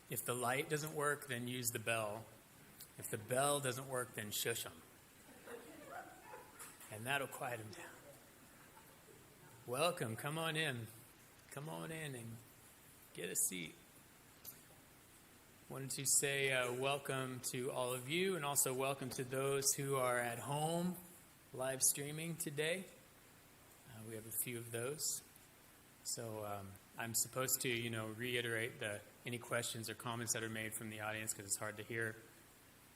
If the light doesn't work, then use the bell. If the bell doesn't work, then shush them. And that'll quiet them down. Welcome. Come on in. Come on in and get a seat. Wanted to say welcome to all of you, and also welcome to those who are at home live streaming today. We have a few of those. So I'm supposed to, reiterate any questions or comments that are made from the audience because it's hard to hear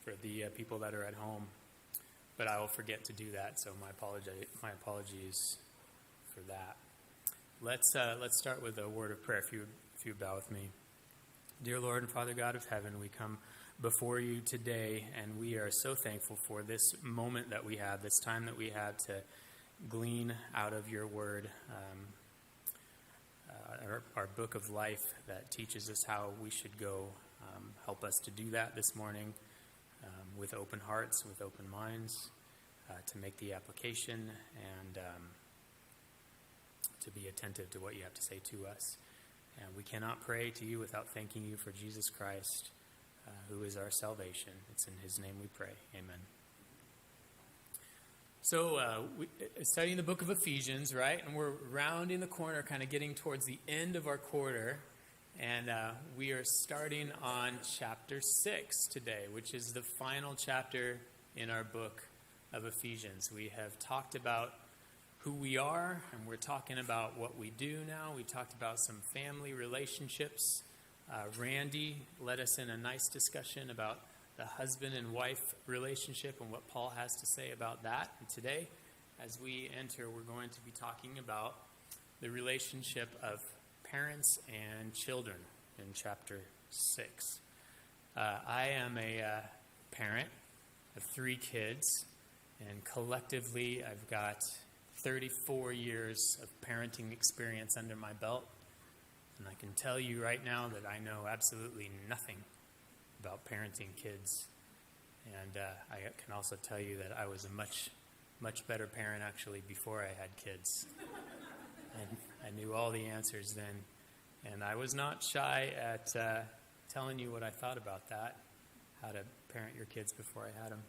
for the people that are at home. But I will forget to do that, so my apologies for that. Let's start with a word of prayer. If you bow with me. Dear Lord and Father God of heaven, we come before you today, and we are so thankful for this moment that we have, this time that we have to glean out of your word, our book of life that teaches us how we should go. Help us to do that this morning with open hearts, with open minds, to make the application and to be attentive to what you have to say to us. And we cannot pray to you without thanking you for Jesus Christ, who is our salvation. It's in his name we pray. Amen. So we're studying the book of Ephesians, right? And we're rounding the corner, kind of getting towards the end of our quarter. And we are starting on chapter 6 today, which is the final chapter in our book of Ephesians. We have talked about who we are, and we're talking about what we do now. We talked about some family relationships. Randy led us in a nice discussion about the husband and wife relationship and what Paul has to say about that. And today, as we enter, we're going to be talking about the relationship of parents and children in chapter 6. I am a parent of 3 kids, and collectively I've got 34 years of parenting experience under my belt, and I can tell you right now that I know absolutely nothing about parenting kids. And I can also tell you that I was a much better parent actually before I had kids. And I knew all the answers then, and I was not shy at telling you what I thought about that, how to parent your kids before I had them.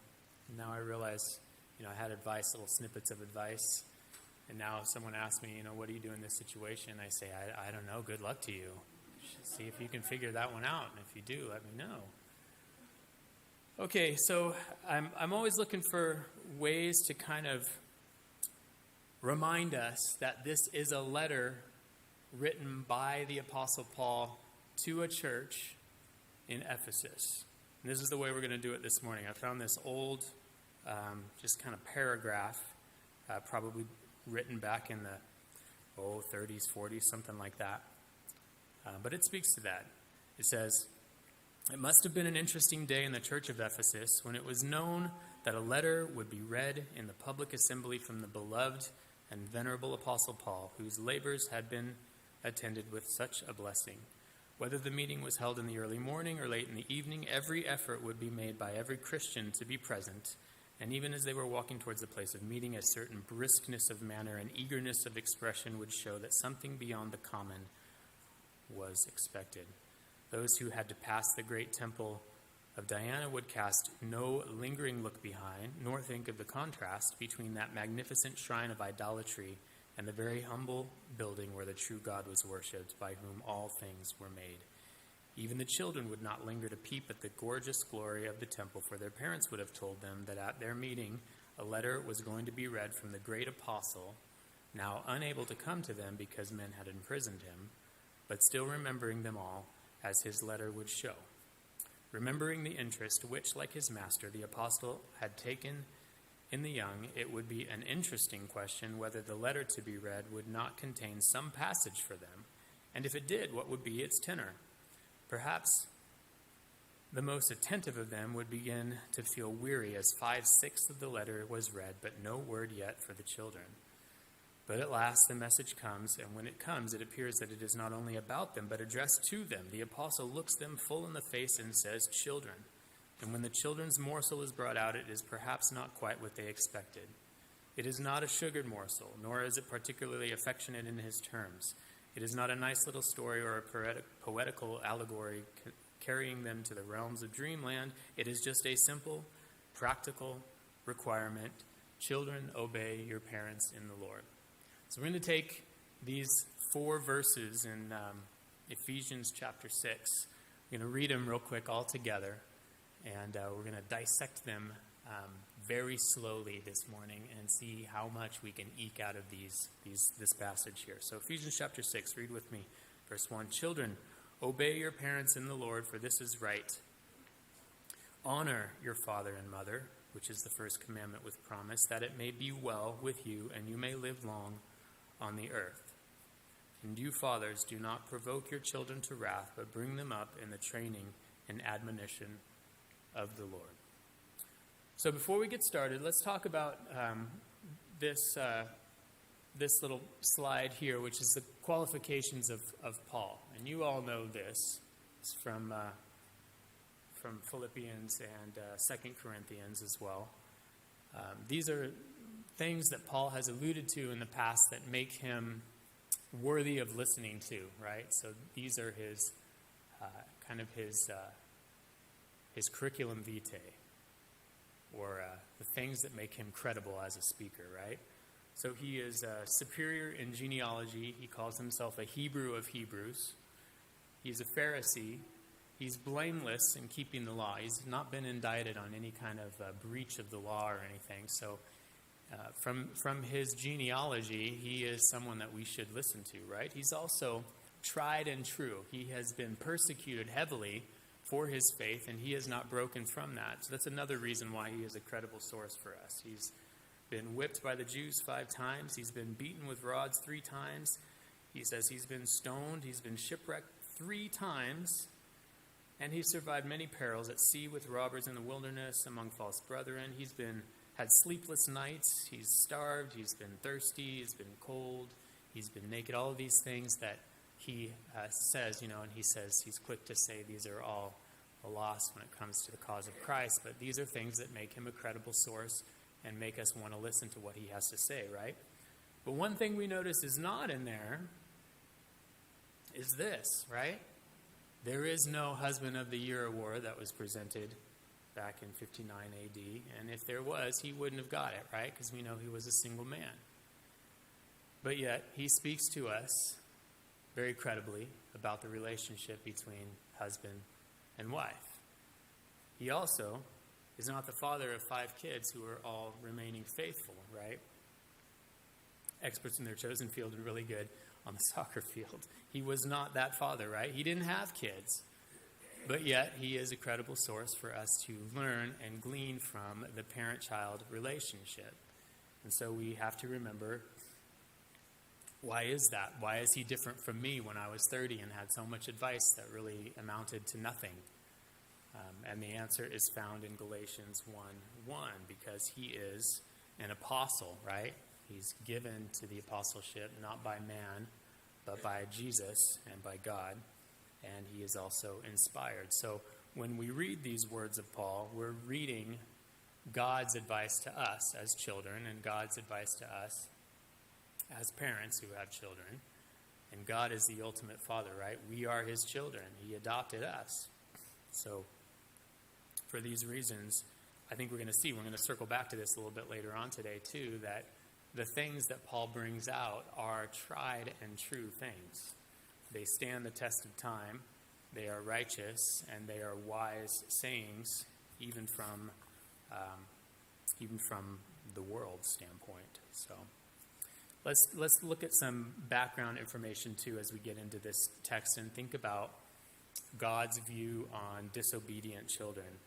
And now I realize, I had advice, little snippets of advice. And now if someone asks me, what do you do in this situation? I say, I don't know. Good luck to you. See if you can figure that one out. And if you do, let me know. Okay, so I'm always looking for ways to kind of remind us that this is a letter written by the Apostle Paul to a church in Ephesus. And this is the way we're going to do it this morning. I found this old, just kind of paragraph, probably written back in the 30s, 40s, something like that. But it speaks to that. It says, "It must have been an interesting day in the church of Ephesus when it was known that a letter would be read in the public assembly from the beloved and venerable Apostle Paul, whose labors had been attended with such a blessing. Whether the meeting was held in the early morning or late in the evening, every effort would be made by every Christian to be present. And even as they were walking towards the place of meeting, a certain briskness of manner and eagerness of expression would show that something beyond the common was expected. Those who had to pass the great temple of Diana would cast no lingering look behind, nor think of the contrast between that magnificent shrine of idolatry and the very humble building where the true God was worshipped, by whom all things were made. Even the children would not linger to peep at the gorgeous glory of the temple, for their parents would have told them that at their meeting a letter was going to be read from the great apostle, now unable to come to them because men had imprisoned him, but still remembering them all, as his letter would show. Remembering the interest which, like his master, the apostle had taken in the young, it would be an interesting question whether the letter to be read would not contain some passage for them, and if it did, what would be its tenor. Perhaps the most attentive of them would begin to feel weary as 5/6 of the letter was read, but no word yet for the children. But at last the message comes, and when it comes, it appears that it is not only about them, but addressed to them. The apostle looks them full in the face and says, 'Children.' And when the children's morsel is brought out, it is perhaps not quite what they expected. It is not a sugared morsel, nor is it particularly affectionate in his terms. It is not a nice little story or a poetical allegory carrying them to the realms of dreamland. It is just a simple, practical requirement. Children, obey your parents in the Lord. So we're going to take these 4 verses in Ephesians chapter 6. We're going to read them real quick all together, and we're going to dissect them very slowly this morning and see how much we can eke out of this passage here. So Ephesians chapter 6, read with me. Verse 1, children, obey your parents in the Lord, for this is right. Honor your father and mother, which is the first commandment with promise, that it may be well with you and you may live long on the earth. And you fathers, do not provoke your children to wrath, but bring them up in the training and admonition of the Lord. So before we get started, let's talk about this little slide here, which is the qualifications of Paul. And you all know this. It's from Philippians and 2 Corinthians as well. These are things that Paul has alluded to in the past that make him worthy of listening to, right? So these are his his curriculum vitae, or the things that make him credible as a speaker, right? So he is superior in genealogy. He calls himself a Hebrew of Hebrews. He's a Pharisee. He's blameless in keeping the law. He's not been indicted on any kind of breach of the law or anything. So from his genealogy, he is someone that we should listen to, right? He's also tried and true. He has been persecuted heavily for his faith, and he has not broken from that. So that's another reason why he is a credible source for us. He's been whipped by the Jews 5 times. He's been beaten with rods 3 times. He says he's been stoned. He's been shipwrecked 3 times. And he survived many perils at sea with robbers in the wilderness, among false brethren. He's had sleepless nights. He's starved. He's been thirsty. He's been cold. He's been naked. All of these things that he says, and he says he's quick to say these are all a loss when it comes to the cause of Christ. But these are things that make him a credible source and make us want to listen to what he has to say, right? But one thing we notice is not in there is this, right? There is no Husband of the Year award that was presented back in 59 AD. And if there was, he wouldn't have got it, right? Because we know he was a single man. But yet, he speaks to us very credibly about the relationship between husband and wife. He also is not the father of 5 kids who are all remaining faithful, right? Experts in their chosen field are really good on the soccer field. He was not that father, right? He didn't have kids. But yet, he is a credible source for us to learn and glean from the parent-child relationship. And so we have to remember, why is that? Why is he different from me when I was 30 and had so much advice that really amounted to nothing? And the answer is found in Galatians 1:1, because he is an apostle, right? He's given to the apostleship not by man, but by Jesus and by God. And he is also inspired. So when we read these words of Paul, we're reading God's advice to us as children and God's advice to us as parents who have children. And God is the ultimate father, right? We are his children. He adopted us. So for these reasons, I think we're going to circle back to this a little bit later on today too, that the things that Paul brings out are tried and true things. They stand the test of time. They are righteous, and they are wise sayings, even from the world standpoint. So let's look at some background information too as we get into this text and think about God's view on disobedient children.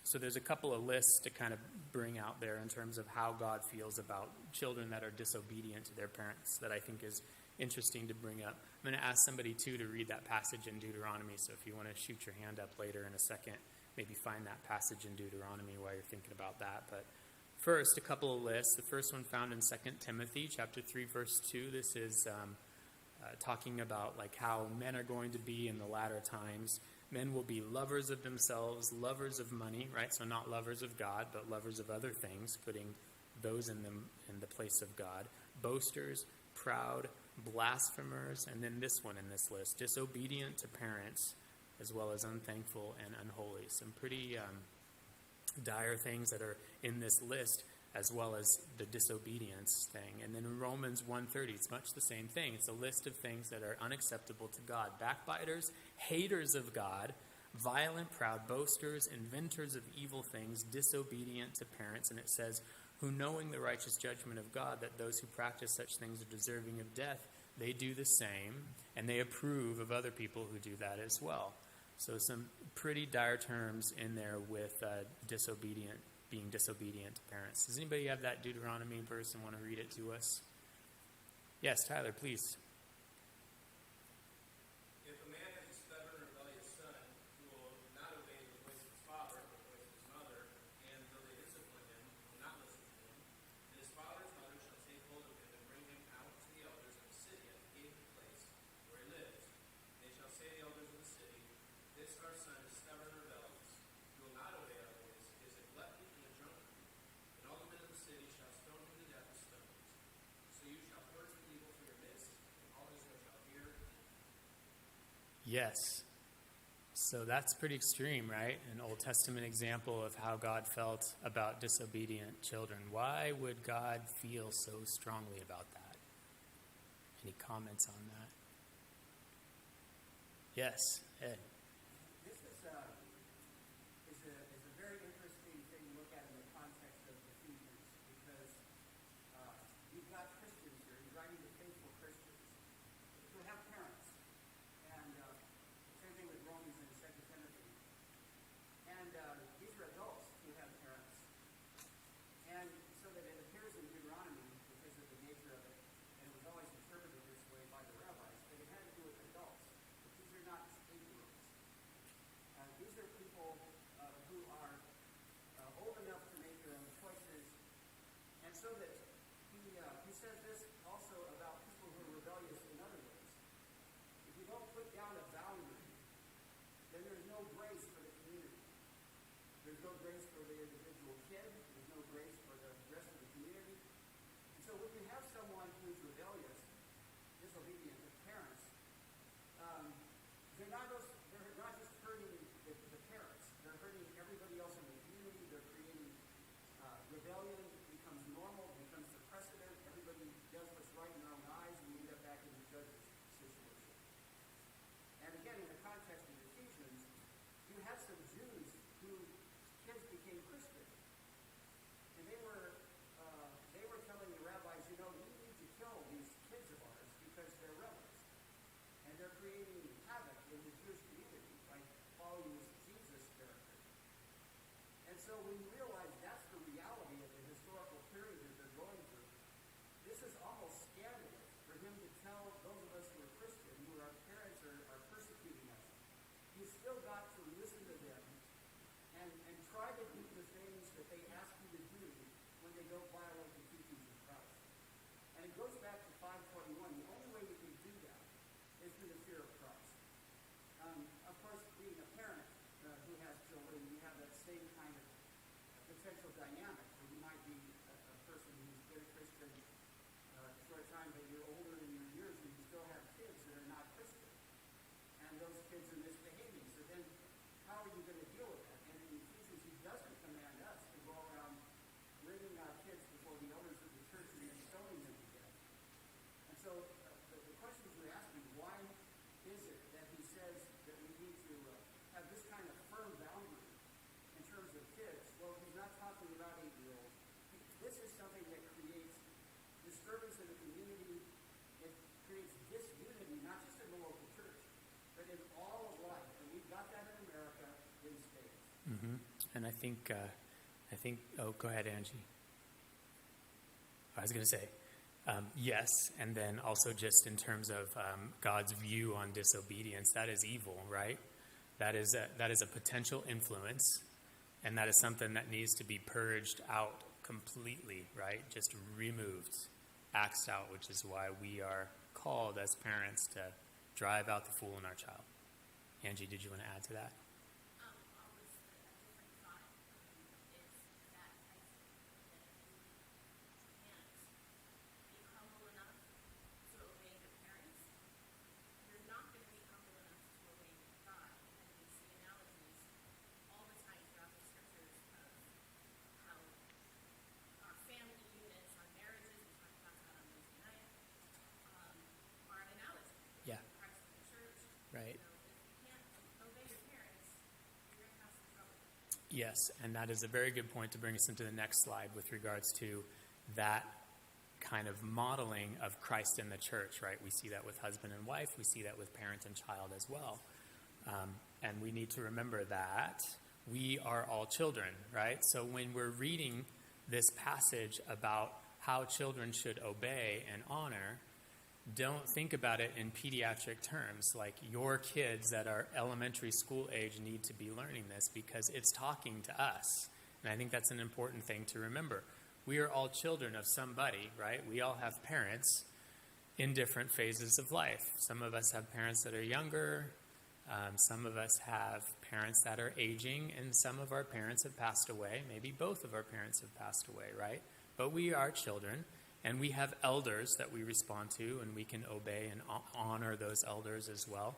So there's a couple of lists to kind of bring out there in terms of how God feels about children that are disobedient to their parents that I think is interesting to bring up. I'm going to ask somebody, too, to read that passage in Deuteronomy. So if you want to shoot your hand up later in a second, maybe find that passage in Deuteronomy while you're thinking about that. But first, a couple of lists. The first one found in 2 Timothy chapter 3, verse 2. This is talking about like how men are going to be in the latter times. Men will be lovers of themselves, lovers of money, right? So not lovers of God, but lovers of other things, putting those in them in the place of God. Boasters, proud, blasphemers, and then this one in this list, disobedient to parents, as well as unthankful and unholy. Some pretty dire things that are in this list, as well as the disobedience thing. And then in Romans 1:30, it's much the same thing. It's a list of things that are unacceptable to God. Backbiters, haters of God, violent, proud boasters, inventors of evil things, disobedient to parents. And it says, who knowing the righteous judgment of God, that those who practice such things are deserving of death, they do the same, and they approve of other people who do that as well. So some pretty dire terms in there with being disobedient to parents. Does anybody have that Deuteronomy verse and want to read it to us? Yes, Tyler, please. If a man has a stubborn, rebellious son who will not obey the voice of his father or the voice of his mother, and though they discipline him, will not listen to him, then his father or his mother shall take hold of him and bring him out to the elders of the city at the gate of the place where he lives. They shall say to the elders of the city, this our son is stubborn and rebellious. He will not obey our voice. He is a glutton and a drunkard. And all the men of the city shall stone him to death with stones. So you shall purge the evil from your midst, and all Israel shall hear. Yes. So that's pretty extreme, right? An Old Testament example of how God felt about disobedient children. Why would God feel so strongly about that? Any comments on that? Yes, Ed. This is a very interesting thing to look at in the context of Ephesians, because you've got Christians here, he's writing to faithful Christians who have parents, and same thing with Romans and 2 Timothy. And these are adults who have parents. And so that it appears in Deuteronomy, because of the nature of it, and it was always interpreted this way by the rabbis, that it had to do with adults. But these are not 8-year-olds. These are people who are old enough to make their own choices. And so that he says this also about people who are rebellious in other ways. If you don't put down a boundary, then there's no grace for the community. There's no grace for the individual kid. There's no grace for the rest of the community. And so when you have someone who's rebellious, disobedient to parents, they're not just hurting the parents. They're hurting everybody else in the community. They're creating rebellion. Becomes normal. Becomes the precedent. Everybody does what's right in their own eyes, and we end up back in the judge's situation. And again, in the context of Ephesians, you had some Jews whose kids became Christian, and they were telling the rabbis, we need to kill these kids of ours because they're rebels, and they're creating havoc in the Jewish community by following this Jesus character. And so when you realize that's the reality of the historical period that they're going through, this is almost scandalous for him to tell those of us who are Christian, who our parents are persecuting us. You've still got to listen to them and try to do the things that they ask you to do when they don't violate the teachings of Christ. And it goes back to 521. The only way you can do that is through the fear of Christ. Of course, being a parent who has children, you have that same kind of potential dynamic where you might be a person who's been a Christian for a time, but you're older in your years and you still have kids that are not Christian. And those kids are misbehaving. So then how are you going to deal with that? And in Ephesians, he doesn't command us to go around bringing our kids before the elders of the church and then stoning them to death. And so the questions we're asking, why is it that he says that we need to have this kind of firm boundary in terms of kids? Well, he's not talking about 8-year-olds. This is something that creates disturbance in the community. It creates disunity, not just in the local church, but in all of life. And we've got that in America in spades. Mm-hmm. And I think, oh, go ahead, Angie. I was going to say, yes, and then also just in terms of God's view on disobedience, that is evil, right? That is a potential influence, and that is something that needs to be purged out completely, right? Just removed, axed out, which is why we are called as parents to drive out the fool in our child. Angie, did you want to add to that? Yes, and that is a very good point to bring us into the next slide with regards to that kind of modeling of Christ in the church, right? We see that with husband and wife. We see that with parent and child as well. And we need to remember that we are all children, right? So when we're reading this passage about how children should obey and honor, don't think about it in pediatric terms, like your kids that are elementary school age need to be learning this, because it's talking to us. And I think that's an important thing to remember. We are all children of somebody, right? We all have parents in different phases of life. Some of us have parents that are younger. Some of us have parents that are aging, and some of our parents have passed away. Maybe both of our parents have passed away, right? But we are children, and we have elders that we respond to, and we can obey and honor those elders as well.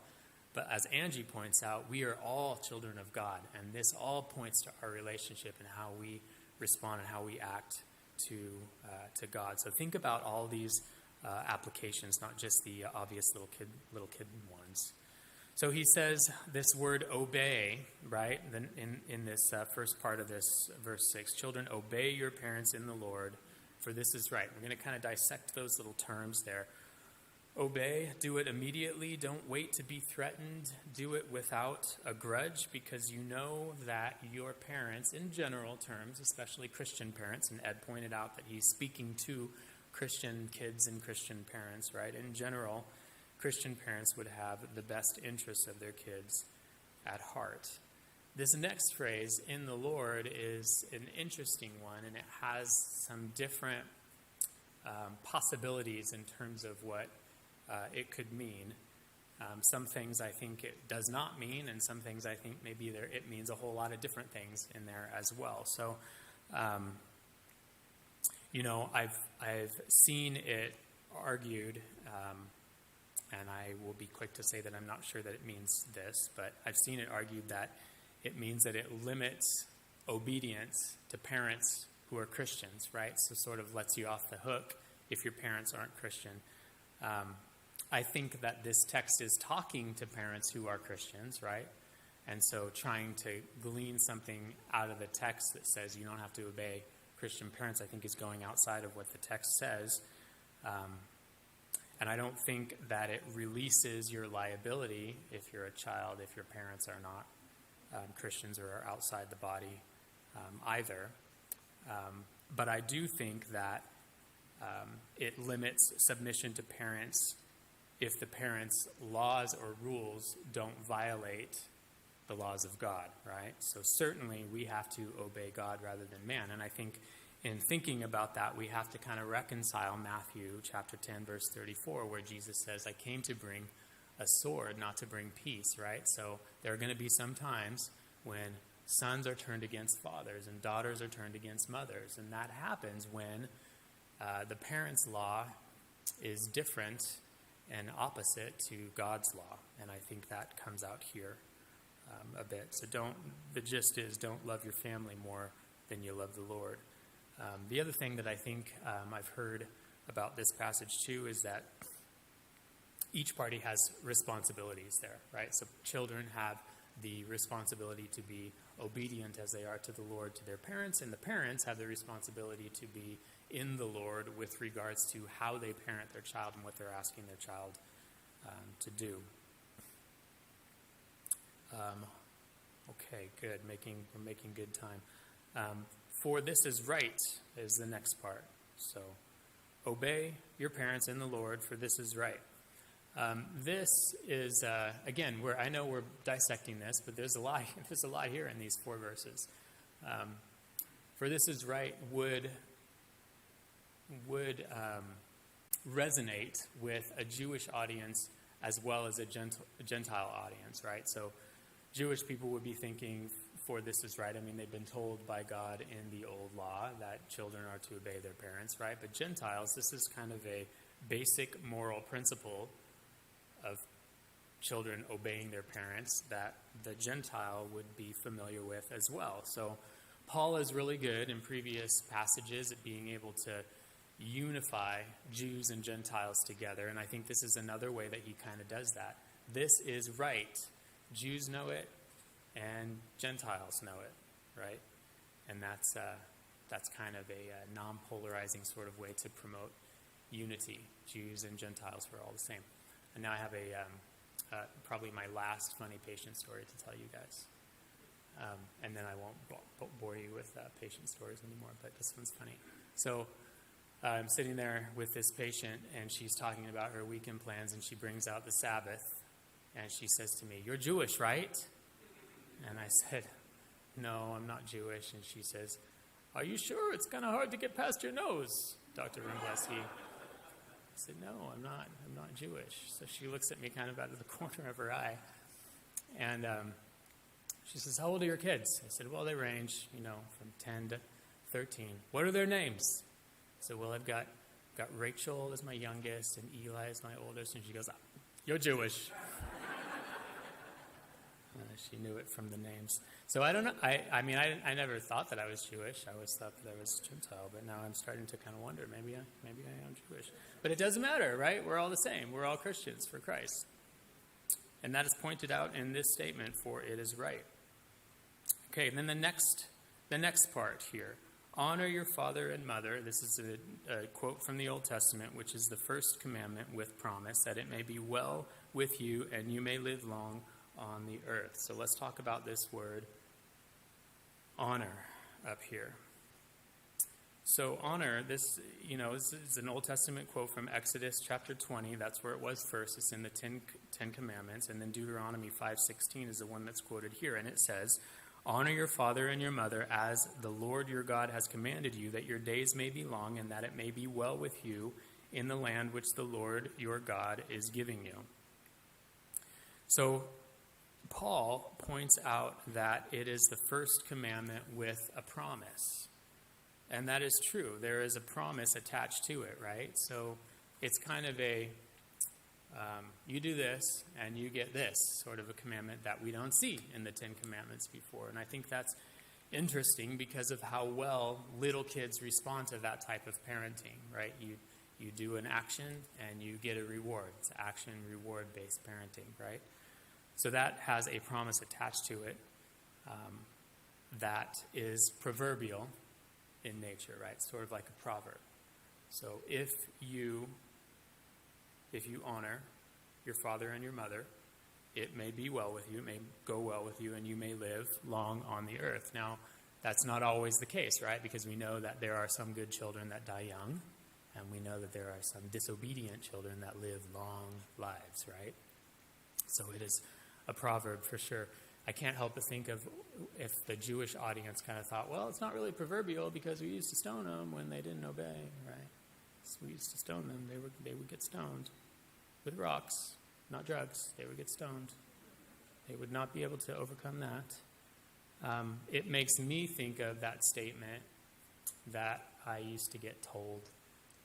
But as Angie points out, we are all children of God, and this all points to our relationship and how we respond and how we act to God. So think about all these applications, not just the obvious little kid ones. So he says this word obey, right, in this first part of this verse 6. Children, obey your parents in the Lord, for this is right. We're going to kind of dissect those little terms there. Obey, do it immediately. Don't wait to be threatened. Do it without a grudge, because you know that your parents, in general terms, especially Christian parents, and Ed pointed out that he's speaking to Christian kids and Christian parents, right? In general, Christian parents would have the best interests of their kids at heart. This next phrase, in the Lord, is an interesting one, and it has some different possibilities in terms of what it could mean. Some things I think it does not mean, and some things I think maybe it means a whole lot of different things in there as well. So, I've seen it argued, and I will be quick to say that I'm not sure that it means this, but I've seen it argued that it means that it limits obedience to parents who are Christians, right? So sort of lets you off the hook if your parents aren't Christian. I think that this text is talking to parents who are Christians, right? And so trying to glean something out of the text that says you don't have to obey Christian parents, I think is going outside of what the text says. And I don't think that it releases your liability if you're a child, if your parents are not Christians or are outside the body either. But I do think that it limits submission to parents if the parents' laws or rules don't violate the laws of God, right? So certainly we have to obey God rather than man. And I think in thinking about that, we have to kind of reconcile Matthew chapter 10, verse 34, where Jesus says, I came to bring a sword, not to bring peace, right? So there are going to be some times when sons are turned against fathers and daughters are turned against mothers. And that happens when the parents' law is different and opposite to God's law. And I think that comes out here a bit. So the gist is don't love your family more than you love the Lord. The other thing that I think I've heard about this passage too is that each party has responsibilities there, right? So children have the responsibility to be obedient as they are to the Lord to their parents, and the parents have the responsibility to be in the Lord with regards to how they parent their child and what they're asking their child to do. Okay, good. We're making good time. For this is right is the next part. So, obey your parents in the Lord, for this is right. This is again, I know we're dissecting this, but there's a lot here in these 4 verses. For this is right would resonate with a Jewish audience as well as a Gentile audience, right? So Jewish people would be thinking, for this is right. I mean, they've been told by God in the old law that children are to obey their parents, right? But Gentiles, this is kind of a basic moral principle of children obeying their parents that the Gentile would be familiar with as well. So Paul is really good in previous passages at being able to unify Jews and Gentiles together, and I think this is another way that he kind of does that. This is right. Jews know it, and Gentiles know it. right? And that's kind of a non-polarizing sort of way to promote unity. Jews and Gentiles were all the same. And now I have probably my last funny patient story to tell you guys. And then I won't bore you with patient stories anymore, but this one's funny. So I'm sitting there with this patient, and she's talking about her weekend plans, and she brings out the Sabbath, and she says to me, "You're Jewish, right?" And I said, "No, I'm not Jewish." And she says, "Are you sure? It's kind of hard to get past your nose, Dr. Rimblesky." I said, "No, I'm not Jewish." So she looks at me kind of out of the corner of her eye, and she says, "How old are your kids?" I said, "Well, they range, from 10 to 13. What are their names?" I said, "Well, I've got Rachel as my youngest and Eli as my oldest." And she goes, "You're Jewish." She knew it from the names. So I don't know. I never thought that I was Jewish. I always thought that I was Gentile. But now I'm starting to kind of wonder, maybe I am Jewish. But it doesn't matter, right? We're all the same. We're all Christians for Christ. And that is pointed out in this statement, for it is right. Okay, and then the next part here. Honor your father and mother. This is a quote from the Old Testament, which is the first commandment with promise, that it may be well with you and you may live long on the earth. So let's talk about this word honor up here. So honor, this is an Old Testament quote from Exodus chapter 20. That's where it was first. It's in the Ten Commandments. And then Deuteronomy 5:16 is the one that's quoted here. And it says, "Honor your father and your mother as the Lord your God has commanded you, that your days may be long and that it may be well with you in the land which the Lord your God is giving you." So Paul points out that it is the first commandment with a promise. And that is true. There is a promise attached to it, right? So it's kind of you do this and you get this sort of a commandment that we don't see in the Ten Commandments before. And I think that's interesting because of how well little kids respond to that type of parenting, right? You do an action and you get a reward. It's action-reward-based parenting, right? So that has a promise attached to it that is proverbial in nature, right? Sort of like a proverb. So if you honor your father and your mother, it may be well with you, it may go well with you, and you may live long on the earth. Now, that's not always the case, right? Because we know that there are some good children that die young, and we know that there are some disobedient children that live long lives, right? So it is a proverb for sure. I can't help but think of if the Jewish audience kind of thought, well, it's not really proverbial because we used to stone them when they didn't obey, right? So we used to stone them. They would get stoned with rocks, not drugs. They would get stoned. They would not be able to overcome that. It makes me think of that statement that I used to get told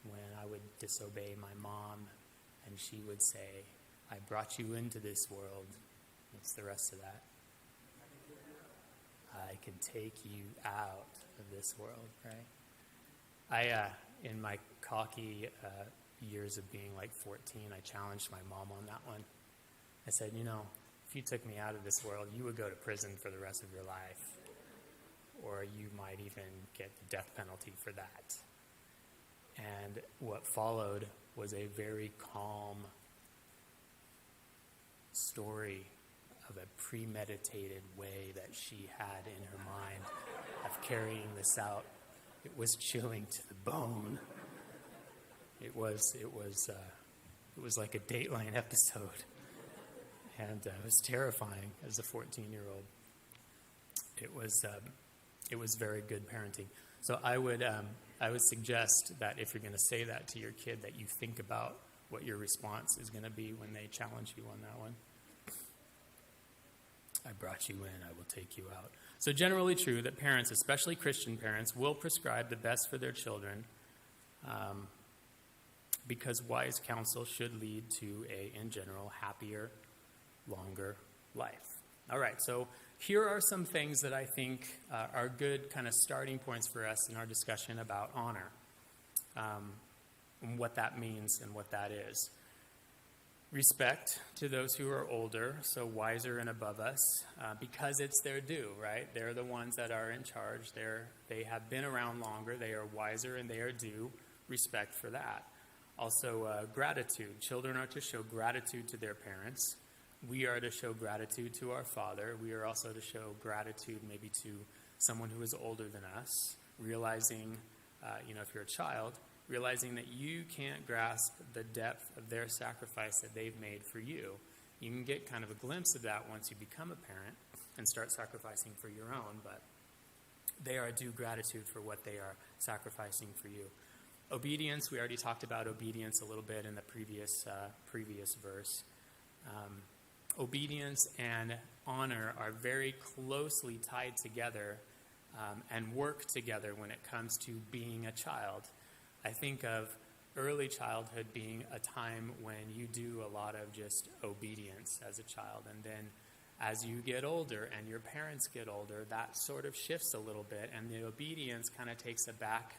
when I would disobey my mom, and she would say, "I brought you into this world." What's the rest of that? "I can take you out of this world," right? In my cocky years of being like 14, I challenged my mom on that one. I said, if you took me out of this world, you would go to prison for the rest of your life. Or you might even get the death penalty for that. And what followed was a very calm story of a premeditated way that she had in her mind of carrying this out. It was chilling to the bone. It was like a Dateline episode, and it was terrifying as a 14-year-old. It was very good parenting. So I would suggest that if you're going to say that to your kid, that you think about what your response is going to be when they challenge you on that one. "I brought you in, I will take you out." So generally true that parents, especially Christian parents, will prescribe the best for their children because wise counsel should lead to in general, happier, longer life. All right, so here are some things that I think are good kind of starting points for us in our discussion about honor, and what that means and what that is. respect to those who are older, so wiser and above us, because it's their due, right? They're the ones that are in charge. They have been around longer. They are wiser, and they are due respect for that. Also, gratitude. Children are to show gratitude to their parents. We are to show gratitude to our Father. We are also to show gratitude maybe to someone who is older than us, realizing, if you're a child, realizing that you can't grasp the depth of their sacrifice that they've made for you. You can get kind of a glimpse of that once you become a parent and start sacrificing for your own, but they are due gratitude for what they are sacrificing for you. Obedience, we already talked about obedience a little bit in the previous verse. Obedience and honor are very closely tied together and work together when it comes to being a child. I think of early childhood being a time when you do a lot of just obedience as a child. And then as you get older and your parents get older, that sort of shifts a little bit. And the obedience kind of takes a back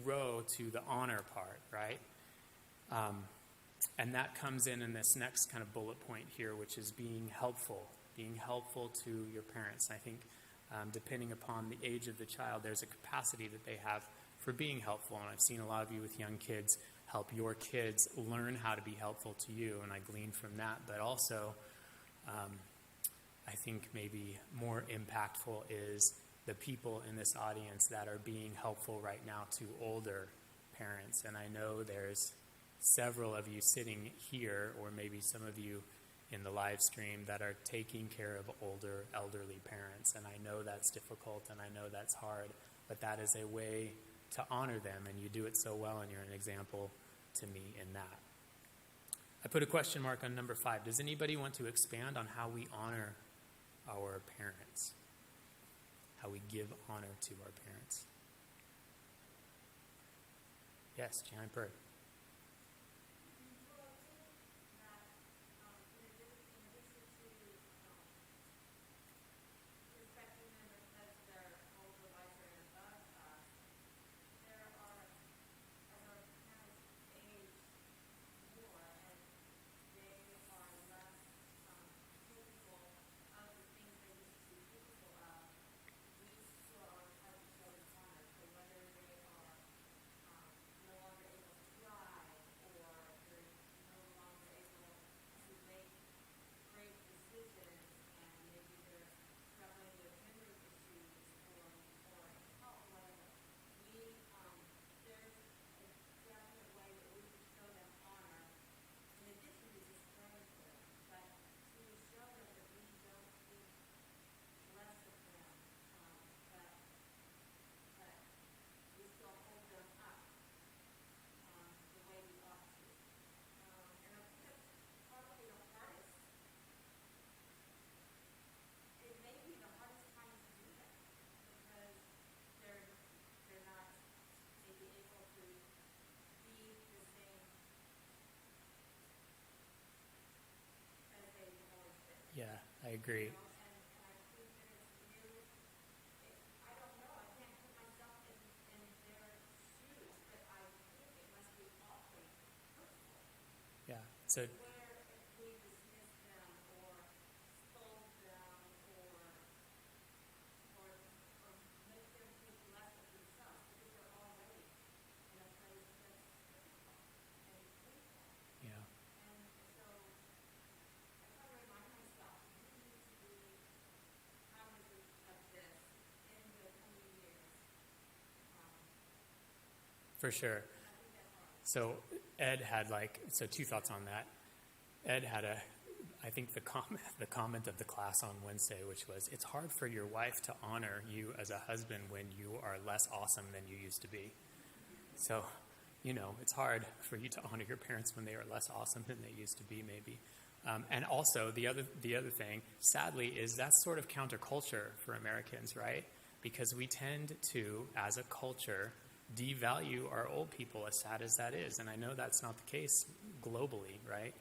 row to the honor part, right? And that comes in this next kind of bullet point here, which is being helpful to your parents. I think depending upon the age of the child, there's a capacity that they have for being helpful. And I've seen a lot of you with young kids help your kids learn how to be helpful to you, and I glean from that. But also, I think maybe more impactful is the people in this audience that are being helpful right now to older parents. And I know there's several of you sitting here, or maybe some of you in the live stream, that are taking care of older, elderly parents. And I know that's difficult, and I know that's hard, but that is a way to honor them, and you do it so well, and you're an example to me in that. I put a question mark on number 5. Does anybody want to expand on how we honor our parents? How we give honor to our parents? Yes, Jan Bird. Yeah, I agree. Yeah, so yeah. For sure. So Ed had two thoughts on that. Ed had I think the comment of the class on Wednesday, which was, it's hard for your wife to honor you as a husband when you are less awesome than you used to be. So, it's hard for you to honor your parents when they are less awesome than they used to be, maybe. And also, the other thing, sadly, is that's sort of counterculture for Americans, right? Because we tend to, as a culture, devalue our old people, as sad as that is. And I know that's not the case globally, right?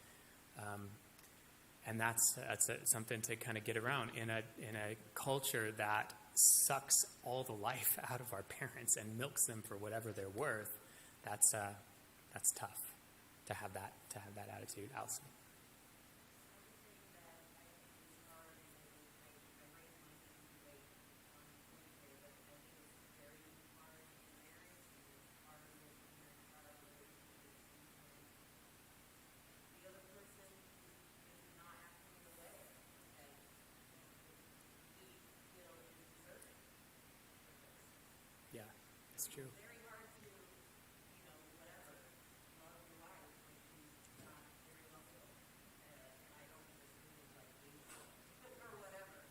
And that's something to kind of get around in a culture that sucks all the life out of our parents and milks them for whatever they're worth. That's tough to have that attitude. Allison. It's true. Very hard to, whatever, love your wife when she's not very lovable. And I don't just mean like hate or whatever.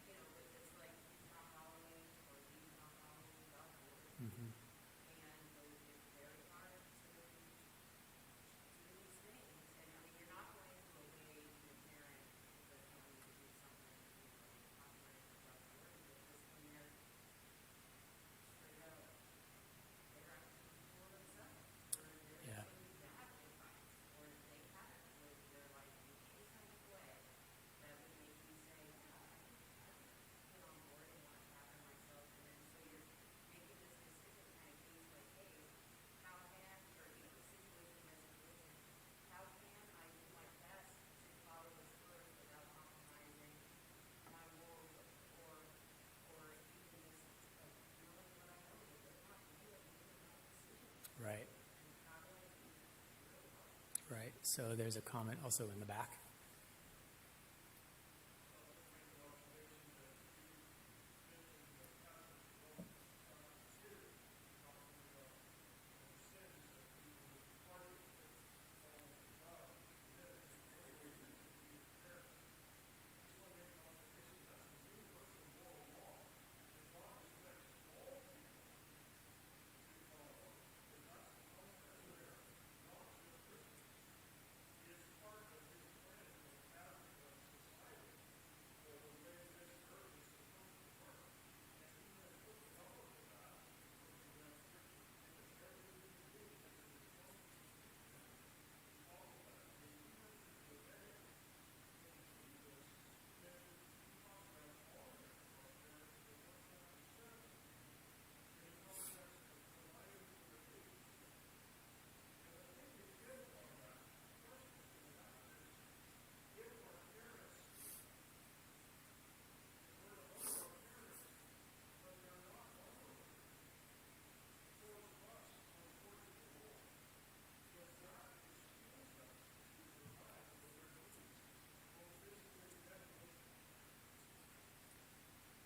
If it's like he's not following or he's not following God's word. Mm-hmm. And it's very hard to do these things. And I mean, you're not going to obey your parent if they're telling you to do something, contrary to God's word. But just when they're straight up, they're actually for themselves, or they're Yeah. doing bad advice, or they haven't lived their life in any kind of way that would make you say, yeah, I get on board and want to pattern myself. And then so you're making this decision kind of case by case. How can, or situation by situation, how can I do my best to follow this first without compromising my morals or even this knowing what I know that they're not going to make the right decision. Right. And how do I do that? It's really hard. Right. So there's a comment also in the back.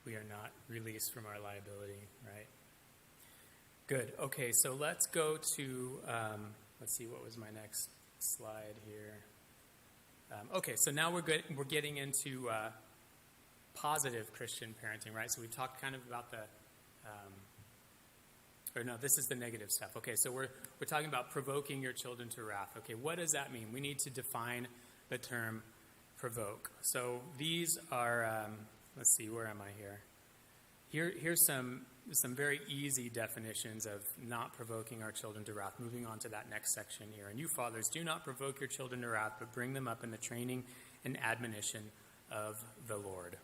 We are not released from our liability, right? Good. Okay, so let's go to, let's see, what was my next slide here? Okay, so now we're getting into positive Christian parenting, right? So we talked kind of about the, or no, this is the negative stuff. Okay, so we're talking about provoking your children to wrath. Okay, what does that mean? We need to define the term provoke. So these are, let's see, where am I here? Here's some very easy definitions of not provoking our children to wrath. Moving on to that next section here. And you fathers, do not provoke your children to wrath, but bring them up in the training and admonition of the Lord.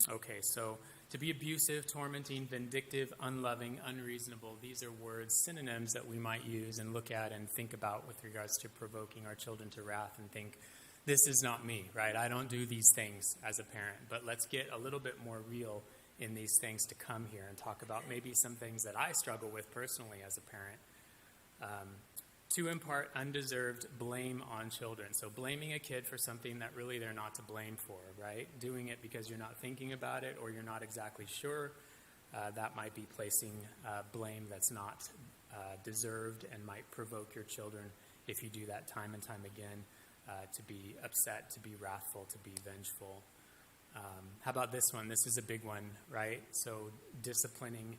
Okay, so to be abusive, tormenting, vindictive, unloving, unreasonable, these are words, synonyms that we might use and look at and think about with regards to provoking our children to wrath and think, this is not me, right? I don't do these things as a parent, but let's get a little bit more real in these things to come here and talk about maybe some things that I struggle with personally as a parent. To impart undeserved blame on children. So blaming a kid for something that really they're not to blame for, right? Doing it because you're not thinking about it or you're not exactly sure. That might be placing blame that's not deserved and might provoke your children, if you do that time and time again, to be upset, to be wrathful, to be vengeful. How about this one? This is a big one, right? So disciplining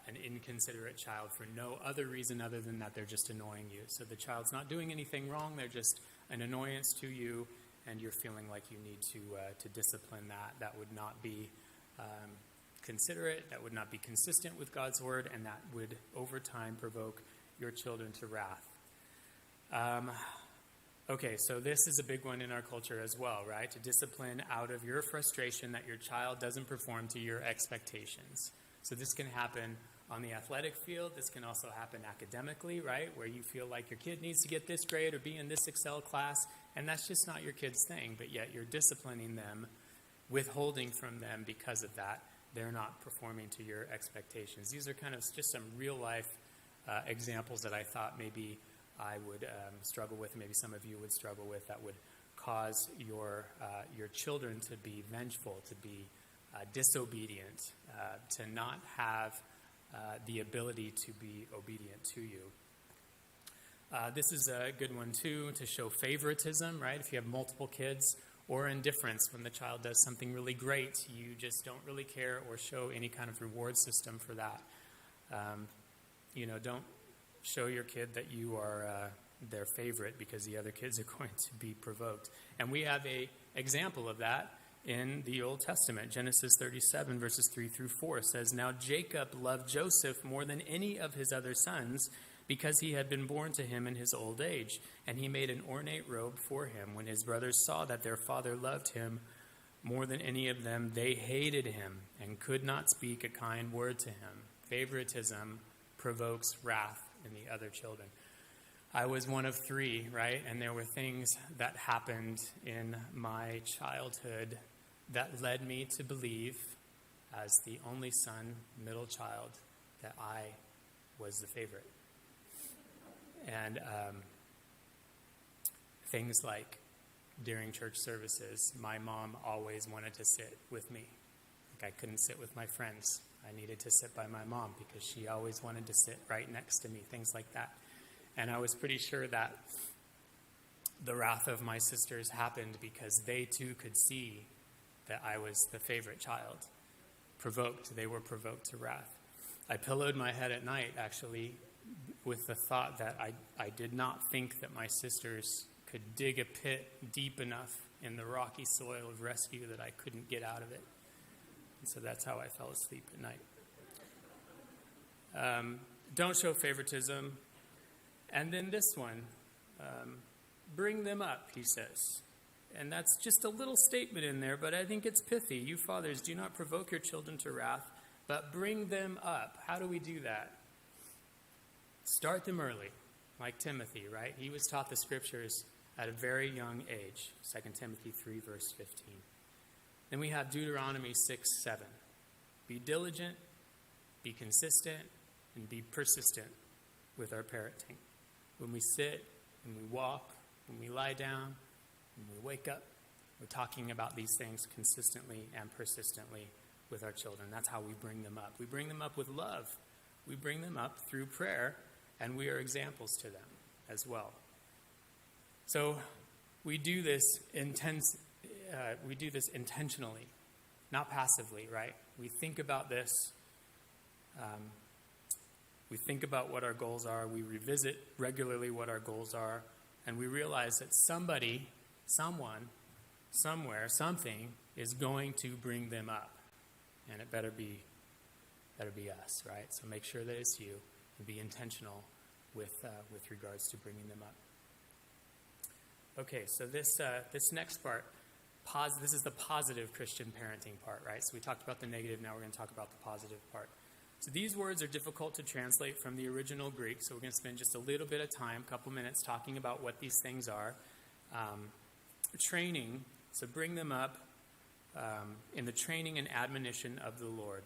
an inconsiderate child for no other reason other than that they're just annoying you. So the child's not doing anything wrong. They're just an annoyance to you, and you're feeling like you need to discipline that. That would not be considerate. That would not be consistent with God's word, and that would, over time, provoke your children to wrath. Okay, so this is a big one in our culture as well, right? To discipline out of your frustration that your child doesn't perform to your expectations. So this can happen on the athletic field. This can also happen academically, right? Where you feel like your kid needs to get this grade or be in this Excel class, and that's just not your kid's thing, but yet you're disciplining them, withholding from them because of that. They're not performing to your expectations. These are kind of just some real-life examples that I thought maybe I would struggle with, maybe some of you would struggle with, that would cause your children to be vengeful, to be disobedient, to not have the ability to be obedient to you. This is a good one, too, to show favoritism, right? If you have multiple kids, or indifference when the child does something really great, you just don't really care or show any kind of reward system for that. Don't show your kid that you are their favorite because the other kids are going to be provoked. And we have an example of that in the Old Testament. Genesis 37, verses 3 through 4 says, "Now Jacob loved Joseph more than any of his other sons, because he had been born to him in his old age, and he made an ornate robe for him. When his brothers saw that their father loved him more than any of them, they hated him and could not speak a kind word to him." Favoritism provokes wrath in the other children. I was one of three, right? And there were things that happened in my childhood that led me to believe, as the only son, middle child, that I was the favorite. And things like during church services, my mom always wanted to sit with me. Like I couldn't sit with my friends. I needed to sit by my mom because she always wanted to sit right next to me, things like that. And I was pretty sure that the wrath of my sisters happened because they too could see that I was the favorite child. They were provoked to wrath. I pillowed my head at night, actually, with the thought that I did not think that my sisters could dig a pit deep enough in the rocky soil of rescue that I couldn't get out of it. And so that's how I fell asleep at night. Don't show favoritism. And then this one, bring them up, he says. And that's just a little statement in there, but I think it's pithy. You fathers, do not provoke your children to wrath, but bring them up. How do we do that? Start them early, like Timothy, right? He was taught the scriptures at a very young age, 2 Timothy 3, verse 15. Then we have Deuteronomy 6, 7. Be diligent, be consistent, and be persistent with our parenting. When we sit, when we walk, when we lie down, when we wake up, we're talking about these things consistently and persistently with our children. That's how we bring them up. We bring them up with love. We bring them up through prayer, and we are examples to them as well. So we do this intentionally, not passively, right? We think about this. We think about what our goals are. We revisit regularly what our goals are, and we realize that somebody, someone, somewhere, something is going to bring them up, and it better be us, right? So make sure that it's you, and be intentional with regards to bringing them up. Okay, so this next part, this is the positive Christian parenting part, right? So we talked about the negative, now we're going to talk about the positive part. So these words are difficult to translate from the original Greek, so we're going to spend just a little bit of time, a couple minutes, talking about what these things are. Training, so bring them up in the training and admonition of the Lord.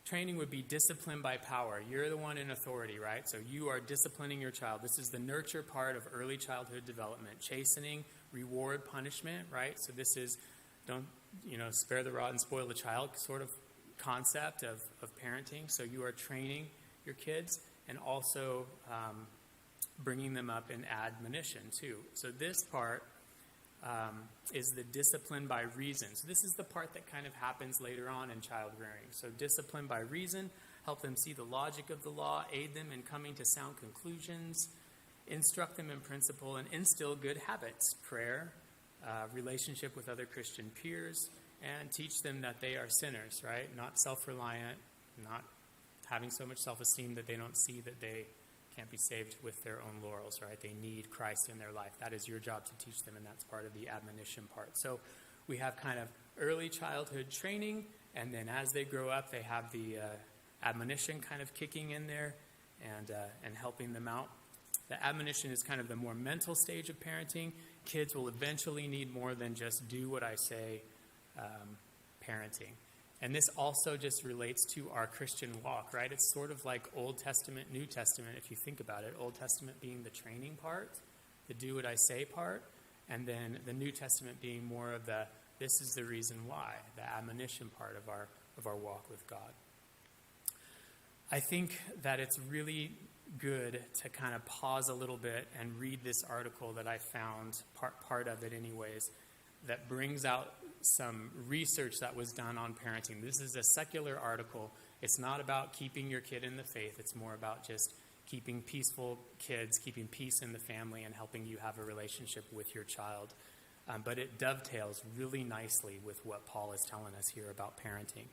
Training would be discipline by power. You're the one in authority, right? So you are disciplining your child. This is the nurture part of early childhood development. Chastening, reward, punishment, right? So this is, don't, spare the rod and spoil the child sort of concept of parenting. So you are training your kids and also bringing them up in admonition too. So this part is the discipline by reason. So this is the part that kind of happens later on in child rearing. So discipline by reason, help them see the logic of the law, aid them in coming to sound conclusions, instruct them in principle, and instill good habits, prayer, relationship with other Christian peers, and teach them that they are sinners, right? Not self-reliant, not having so much self-esteem that they don't see that they can't be saved with their own laurels, right? They need Christ in their life. That is your job to teach them, and that's part of the admonition part. So we have kind of early childhood training, and then as they grow up, they have the admonition kind of kicking in there and helping them out. The admonition is kind of the more mental stage of parenting. Kids will eventually need more than just do what I say parenting. And this also just relates to our Christian walk, right? It's sort of like Old Testament, New Testament, if you think about it. Old Testament being the training part, the do what I say part, and then the New Testament being more of the this is the reason why, the admonition part of our walk with God. I think that it's really good to kind of pause a little bit and read this article that I found, part of it anyways, that brings out some research that was done on parenting. This is a secular article. It's not about keeping your kid in the faith. It's more about just keeping peaceful kids, keeping peace in the family, and helping you have a relationship with your child. But it dovetails really nicely with what Paul is telling us here about parenting.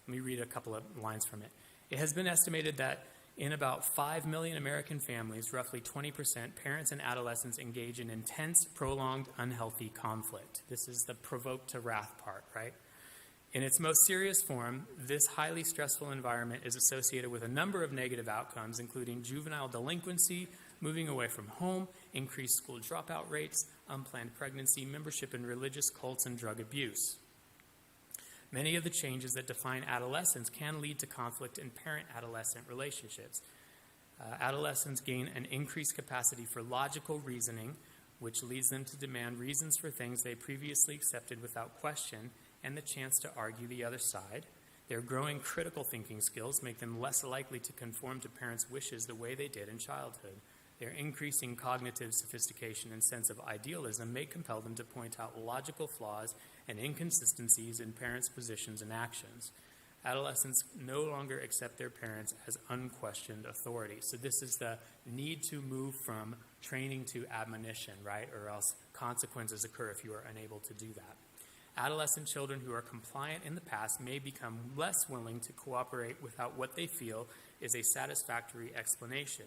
Let me read a couple of lines from it. It has been estimated that in about 5 million American families, roughly 20%, parents and adolescents engage in intense, prolonged, unhealthy conflict. This is the provoke to wrath part, right? In its most serious form, this highly stressful environment is associated with a number of negative outcomes, including juvenile delinquency, moving away from home, increased school dropout rates, unplanned pregnancy, membership in religious cults, and drug abuse. Many of the changes that define adolescence can lead to conflict in parent-adolescent relationships. Adolescents gain an increased capacity for logical reasoning, which leads them to demand reasons for things they previously accepted without question and the chance to argue the other side. Their growing critical thinking skills make them less likely to conform to parents' wishes the way they did in childhood. Their increasing cognitive sophistication and sense of idealism may compel them to point out logical flaws and inconsistencies in parents' positions and actions. Adolescents no longer accept their parents as unquestioned authority. So this is the need to move from training to admonition, right? Or else consequences occur if you are unable to do that. Adolescent children who are compliant in the past may become less willing to cooperate without what they feel is a satisfactory explanation.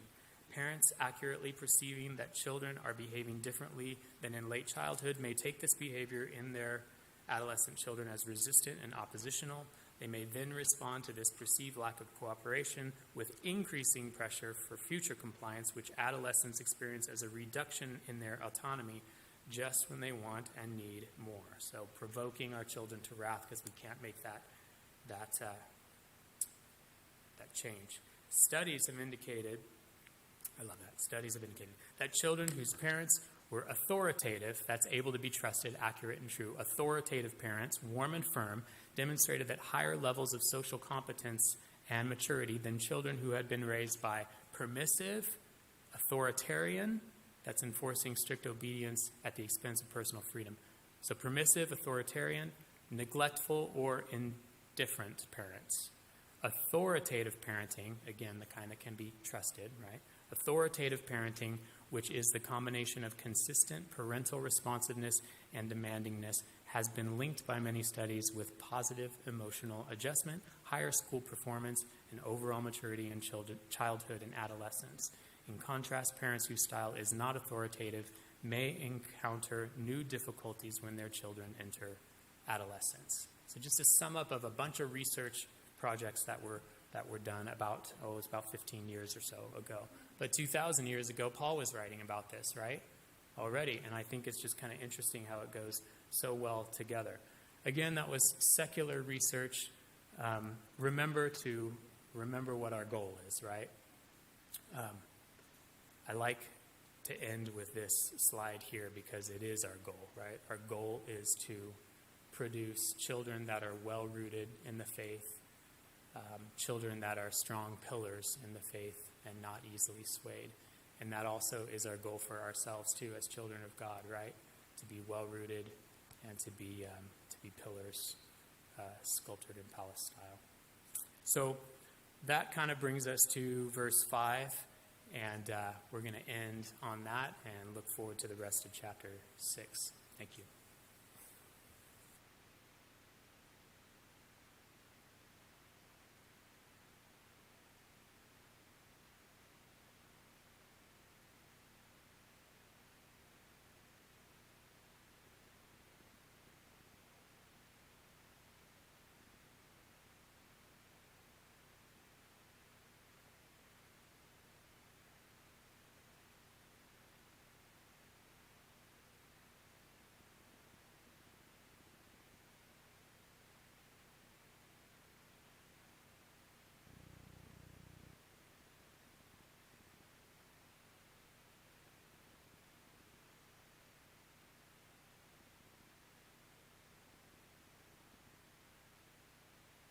Parents accurately perceiving that children are behaving differently than in late childhood may take this behavior in their adolescent children as resistant and oppositional. They may then respond to this perceived lack of cooperation with increasing pressure for future compliance, which adolescents experience as a reduction in their autonomy just when they want and need more. So provoking our children to wrath because we can't make that change. Studies have indicated that children whose parents were authoritative, that's able to be trusted, accurate, and true, authoritative parents, warm and firm, demonstrated that higher levels of social competence and maturity than children who had been raised by permissive, authoritarian, that's enforcing strict obedience at the expense of personal freedom. So permissive, authoritarian, neglectful, or indifferent parents. Authoritative parenting, again, the kind that can be trusted, right? Authoritative parenting, which is the combination of consistent parental responsiveness and demandingness, has been linked by many studies with positive emotional adjustment, higher school performance, and overall maturity in childhood and adolescence. In contrast, parents whose style is not authoritative may encounter new difficulties when their children enter adolescence. So just a sum up of a bunch of research projects that were done about 15 years or so ago. But 2,000 years ago, Paul was writing about this, right? Already. And I think it's just kind of interesting how it goes so well together. Again, that was secular research. Remember what our goal is, right? I like to end with this slide here because it is our goal, right? Our goal is to produce children that are well-rooted in the faith, children that are strong pillars in the faith and not easily swayed. And that also is our goal for ourselves too as children of God, right? To be well-rooted and to be pillars sculptured in palace style. So that kind of brings us to verse 5, and we're going to end on that and look forward to the rest of chapter 6. Thank you.